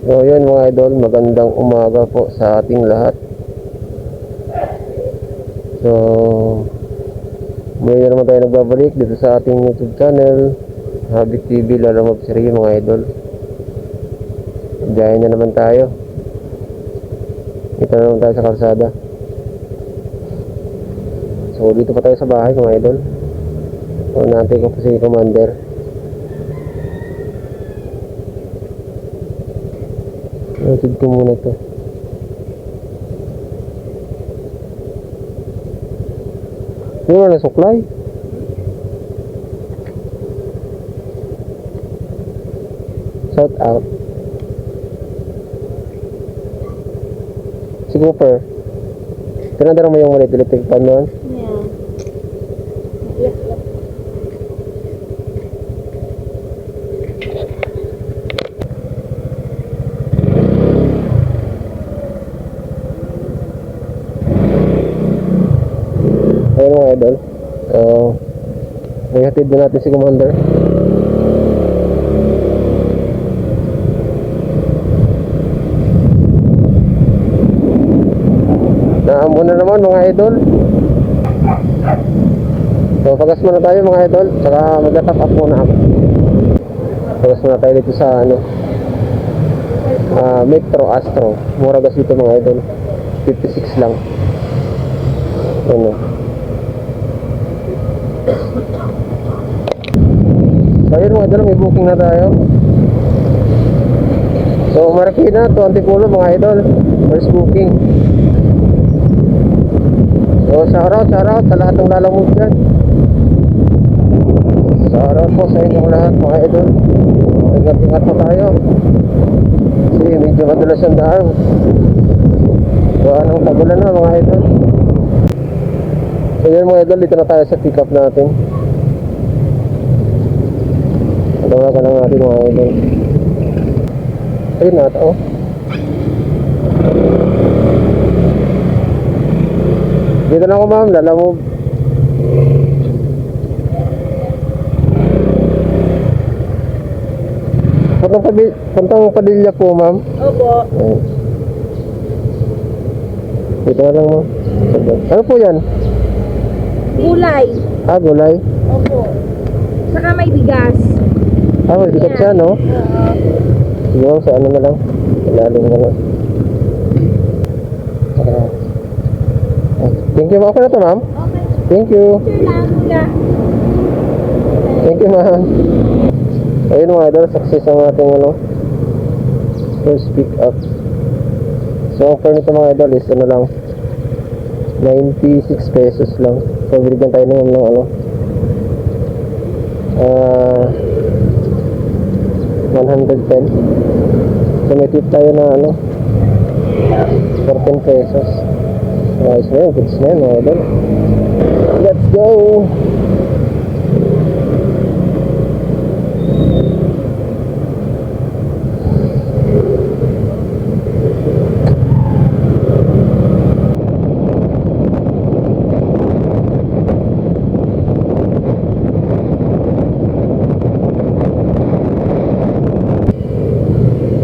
So yun mga idol, magandang umaga po sa ating lahat. So muli na naman tayo nagbabalik dito sa ating YouTube channel, Habit TV Lalamove Serie mga idol. Biyahe na naman tayo. Dito na naman tayo sa kalsada. So dito pa tayo sa bahay mga idol. So natin ko po si Commander. Natid ko muna ito. Hindi mo na suklay. Shout out. Si Cooper. Pinadala mo yung electric fan nun? Yeah. Ayun mga idol. May hatid na natin si Commander. Naamo na naman mga idol. So pagas muna tayo mga idol. Saka mag-tap up muna ako. Pagas muna tayo dito sa Metro Astro. Mura gas dito mga idol. 56 lang. Ano. So ayun mga idol, may booking na tayo. So Marikina to Antipolo mga idol, first booking. So shout out sa lahat ng lalamove dyan. Shout out po sa inyong lahat mga idol. Ingat-ingat po tayo kasi medyo madulas ang daan. So anong tagulan na mga idol. So yun mga idol, dito na tayo sa pick up natin. Tawagan lang natin mga idol. Ayun na ito. Dito na ako ma'am, lalamove. Puntang Padilla po ma'am. Opo. Dito na lang ma'am. Ano po yan? Gulay. Gulay. Opo. Saka may bigas. May bigat siya no? Sige ma'am, sa ano na lang. Ilalim na lang. Thank you ma'am. Okay na to ma'am? Okay. Thank you. Sure lang, kuya. Thank you ma'am. Ayun mga idol, success ang ating first pick up. So offer nito mga idol is ano lang, 96 pesos lang. So binigyan tayo ng 110. So may tip tayo na 14 pesos. Nice na yun, goods na yun mga idol. Let's go!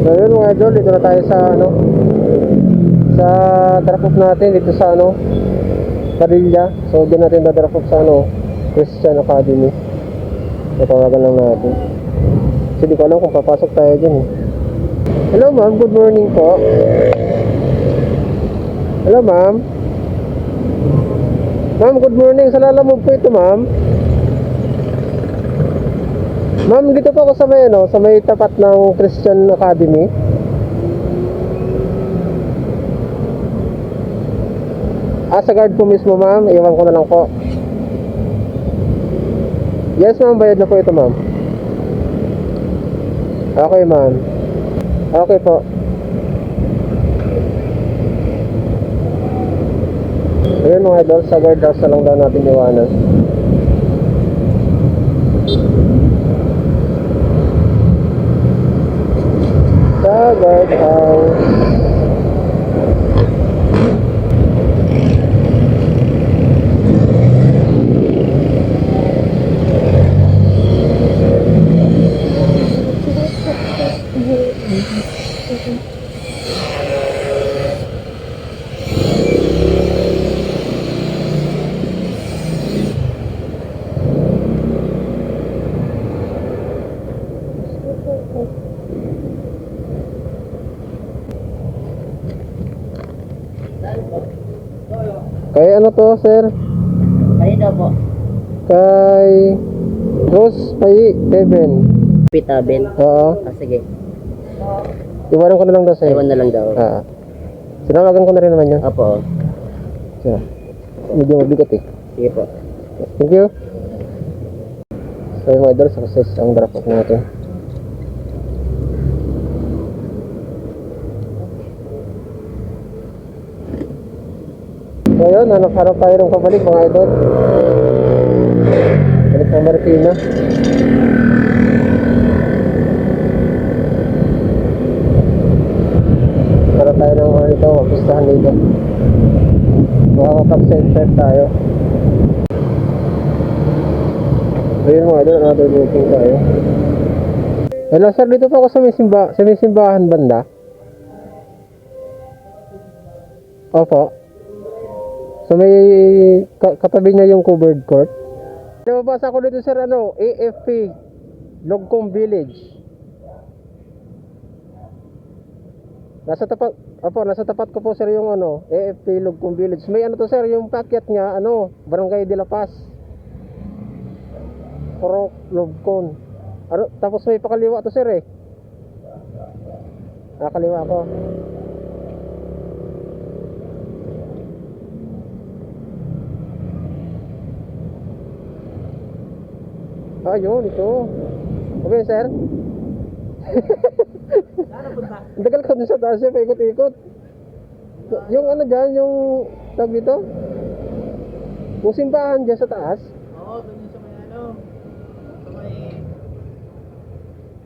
So yun mga idol, dito na tayo sa sa drop off natin dito sa Padilla. So dyan natin da-drop off sa Christian Academy. Tawagan lang natin kasi di ko alam kung papasok tayo dyan Hello ma'am, good morning po. Hello ma'am. Ma'am, good morning. Sa lalamove po ito ma'am. Ma'am, dito po ako sa may tapat ng Christian Academy. Sa guard po mismo ma'am, iwan ko na lang po. Yes ma'am, bayad na po ito ma'am. Okay ma'am. Okay po. Ayun mga idol, sa guard house na lang daw natin iwanan. Sa guard house. Kay ano to, sir? Kayo daw po. Kay Rose Pai Teben. Pitabin. Oo. Sige. Iwanan ko na lang daw sa'yo. Ewan na lang daw. Sinawagan ko na rin naman yun. Opo. So, medyo mabigat eh. Sige po. Thank you. So yung mga idol, success ang drop off natin. So yun, hanap tayo ng pabalik mga idol. Balik ng Marikina. Para tayo ng mga ito, pustahan dito. Makakapag-set tayo. So yun mga idol, another looking tayo. Hello sir, dito po ako sa may simbahan banda. Opo. So may katabi niya yung covered court. Nababasa ko dito sir, AFP Logcom Village. Nasa tapat ko po sir yung AFP Logcom Village. May to sir, yung packet niya, Barangay de la Paz. Purok Logcon. Tapos may pakaliwa to sir eh. Kaliwa ko. Yun, ito. Okay, sir. Ang tagal ko dun sa taas siya, paikot-ikot. Yung dyan, yung tag dito? Yung simbahan dyan sa taas? Oo, doon yung sa may sa may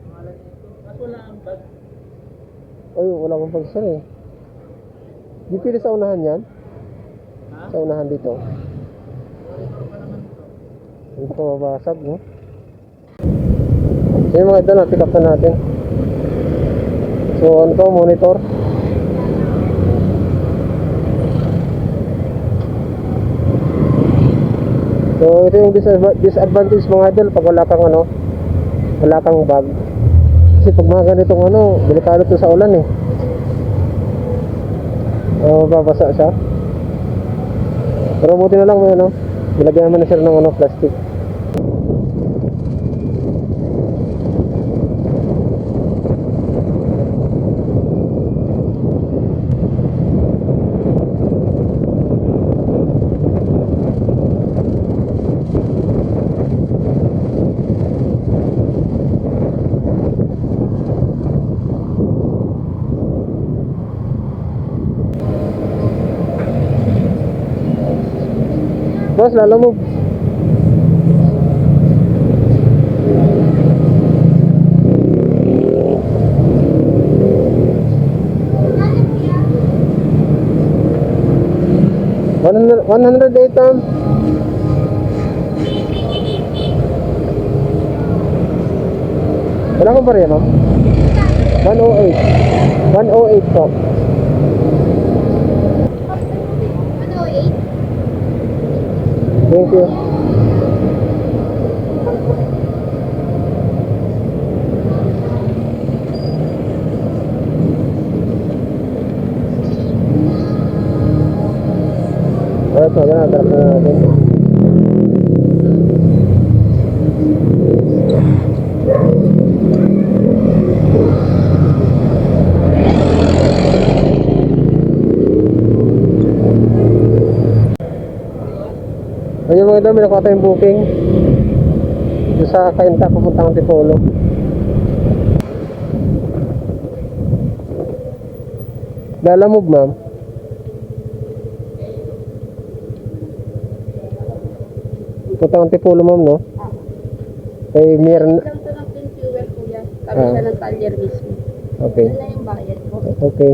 pangalan nito. Mas wala ang bag. Ay, wala akong pag sir eh. Di pili sa unahan yan? Sa unahan dito. Hindi ko mabasag, no? So yung mga ito na, pick up na natin. So ano to, monitor. So ito yung disadvantage mga idol pag wala kang bag. Kasi pag mga ganitong delikado to sa ulan eh. Mababasa siya. Pero buti na lang may nilagyan naman na sila ng plastic. Boss, lalo mo. $108. Wala akong barya, ma'am. 108. 108 po. Thank you. Alright, maganda. Tarap na natin. Ayun mga dami, nakuha tayong booking dito sa Kainta, papuntang Antipolo. Lalamove, ma'am. Papuntang Antipolo, ma'am, no? Kay Mir. Lang to ng fuel kuya. Kami siya ng talyer mismo. Okay. Wala yung bayad po. Okay.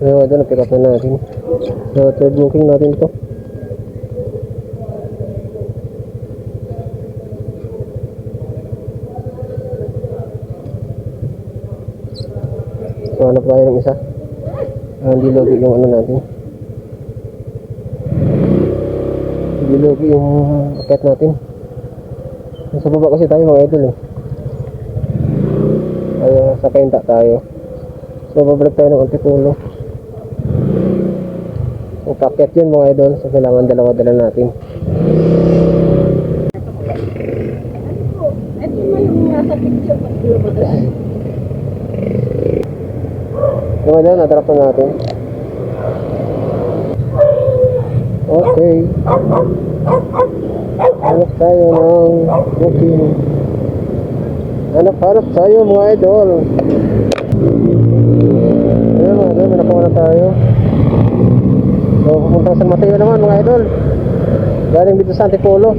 Ayun, ito na-pick up na natin. So, third booking natin ito. So, hanap tayo ng isa. Hindi logi yung natin. Hindi logi yung packet natin. Nasa baba kasi tayo mga idol eh. Ay, sa kainta tayo. So babalik tayo ng Antipolo. So packet yun mga idol. So kailangan dalawa-dala natin. Ito naman yung nasa picture pag lumabas. Mga idol, natrap na natin. Okay. Hanap tayo ng booking. Hanap tayo mga idol. Ayan mga idol, may nakuha na tayo. So pupunta sa San Mateo naman mga idol. Galing dito sa Antipolo.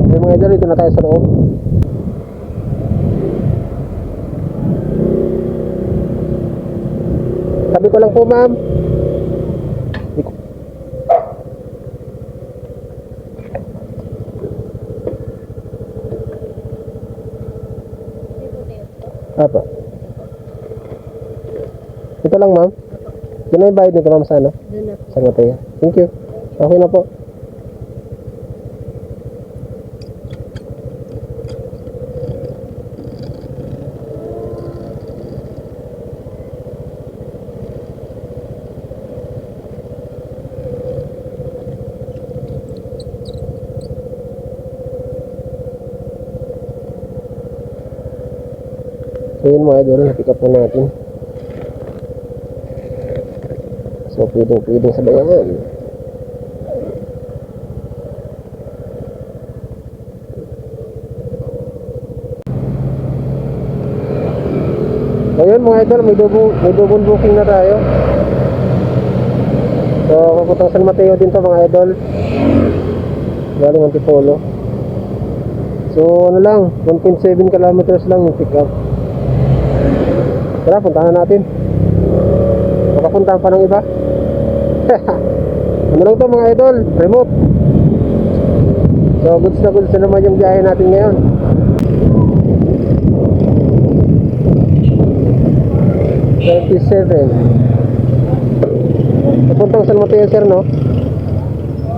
Ayan mga idol, dito na tayo sa loob. Sabi ko lang po ma'am. Apa? Ito lang ma'am. Yan na yung bayad nito ma'am sa ano? Doon na. San Mateo. Thank you. Okay na po. So yun mga idol, na-pick up na natin. So pwedeng sabayan. So yun mga idol, may double booking na tayo. So papuntang San Mateo din to mga idol. Galing Antipolo. So ano lang, 1.7 kilometers lang yung pick up. Tara, puntahan natin. Makapuntahan pa ng iba. Ano lang to mga idol, remote. So goods na naman yung biyahe natin ngayon. Papuntang San Mateo sir no?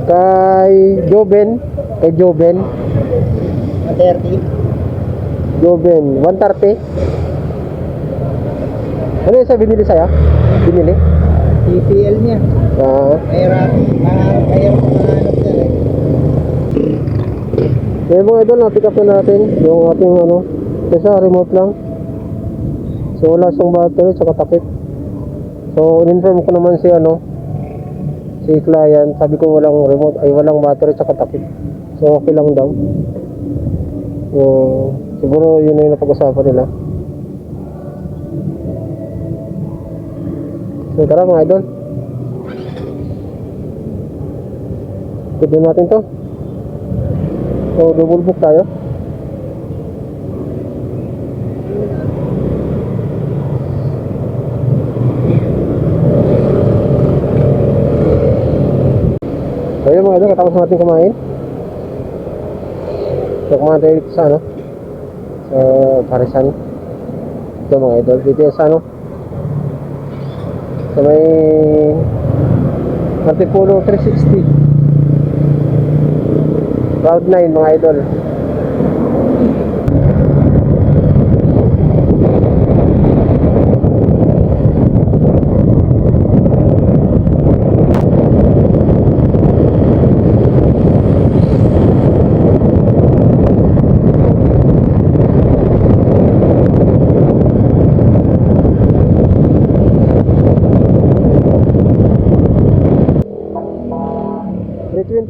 Kay Joben 130. Joben 130. Ano yung sa binili sa'yo? Binili? TPL niya. Mahirap pangarap dyan eh. Kaya mga idol, na-pick up na natin yung ating ano, kasi remote lang. So wala siyang battery, saka takip. So in-inform ko naman si ano, si client, sabi ko walang remote, ay walang battery, saka takip. So okay lang daw. Siguro yun na yung napag-usapan nila. So tara mga idol, pwede natin to. So double book tayo. So yun mga idol, katapos natin kumain. So kumain tayo dito sa ano, sa Parisan. Ito mga idol, dito yung sa ano, sa may Antipolo 360 Route 9 mga idol.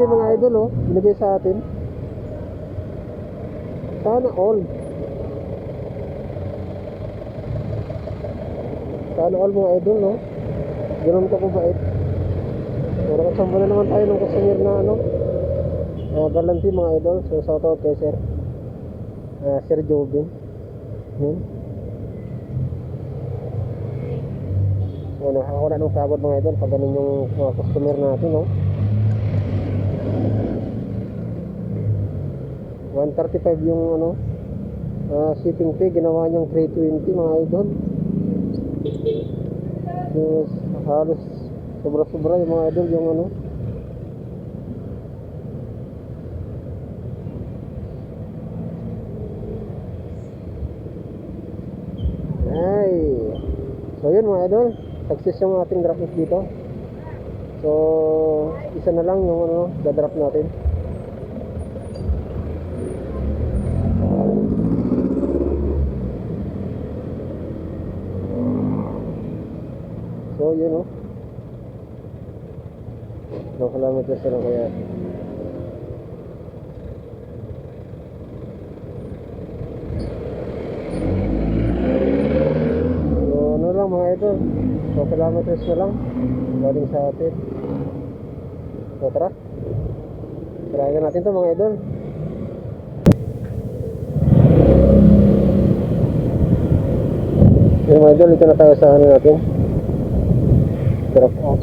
Mga idol oh, binigay sa atin. Sana all mga idol no. Ganun ka kubait. So nakasamba na naman tayo ng customer na ano, galanti mga idol. So shout out kay sir Sir Jobin. So nakakawala ng sabot mga idol pag ganun yung customer natin no. 135 yung ano, shipping fee, ginawa niyang 320 mga idol. Yes, halos sobra-sobra yung mga idol yung ano. So yun mga idol, success yung ating drop off dito. So isa na lang yung ano, dadrop natin. So yun, oh. No kilometers na lang kaya. So ano lang mga idol, 2 kilometers na lang galing sa atin. So tara, tirayan natin to mga idol. Yung mga idol, ito na tayo sa ano natin, drop off.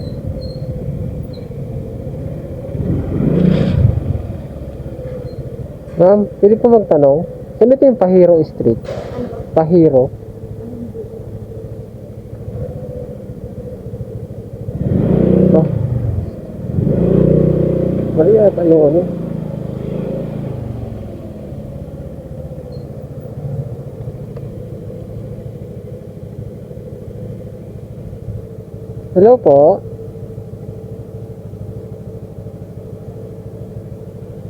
Ma'am, pwede po magtanong, saan ito yung Pahiro Street? Pahiro? Oh. Mali yata yung ano. Hello po.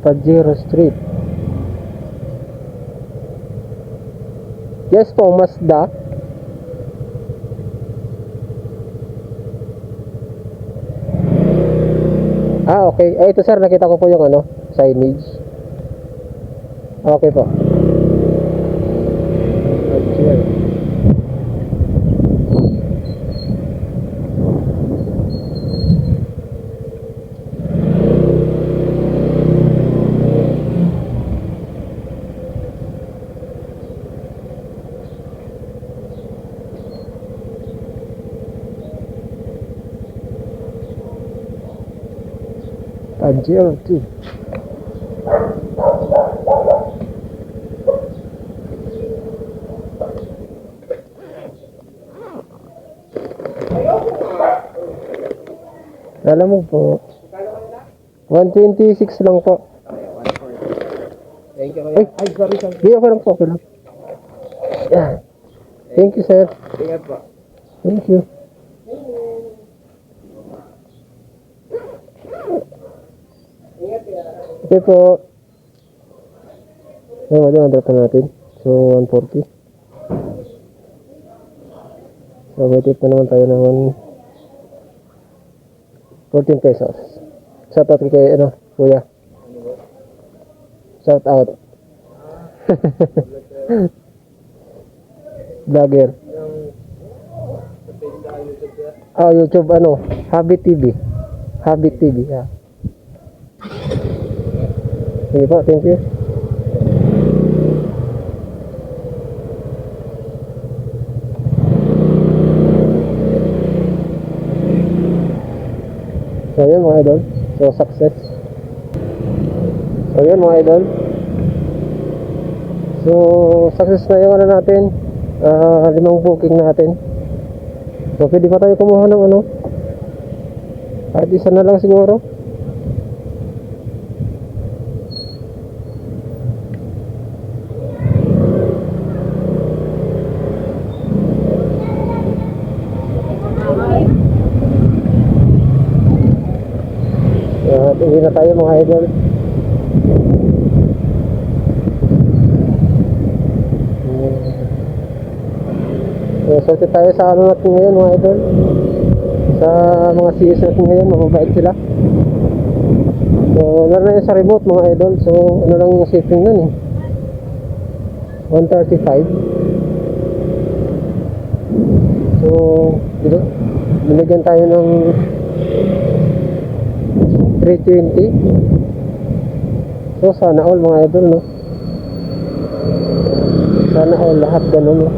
Pajero Street. Yes po, Mazda. Ah, okay. Eh, ito sir, nakita ko po yung ano, signage. Okay po. Pajero. Pajero 2. Alam mo po, 126 lang po. Thank you Ay, sorry. di okay lang po, okay lang. Yan. Thank you sir. Ingat po. Thank you. Okay po. Ay, wala ang drop natin. So, 140. So, may tip na naman tayo ng 14 pesos. Shout out kay, ano, kuya. Shout out. Vlogger. Oh, YouTube, ano, Habit TV. Habit TV, yeah. Sige po, thank you. So yun mga idol, so success. So yun mga idol, so success na yung ano natin, 5 booking natin. So pwede pa tayo kumuha ng ano, kahit isa na lang siguro. Uwi na tayo mga idol. Sorte tayo sa ano natin ngayon mga idol. Sa mga CS natin ngayon, mababait sila. So, laro na yun sa remote mga idol. So, ano lang yung shipping nun eh, 135. So, dito, binigyan tayo ng 320. So sana all mga idol, no? Sana all lahat ganun, no?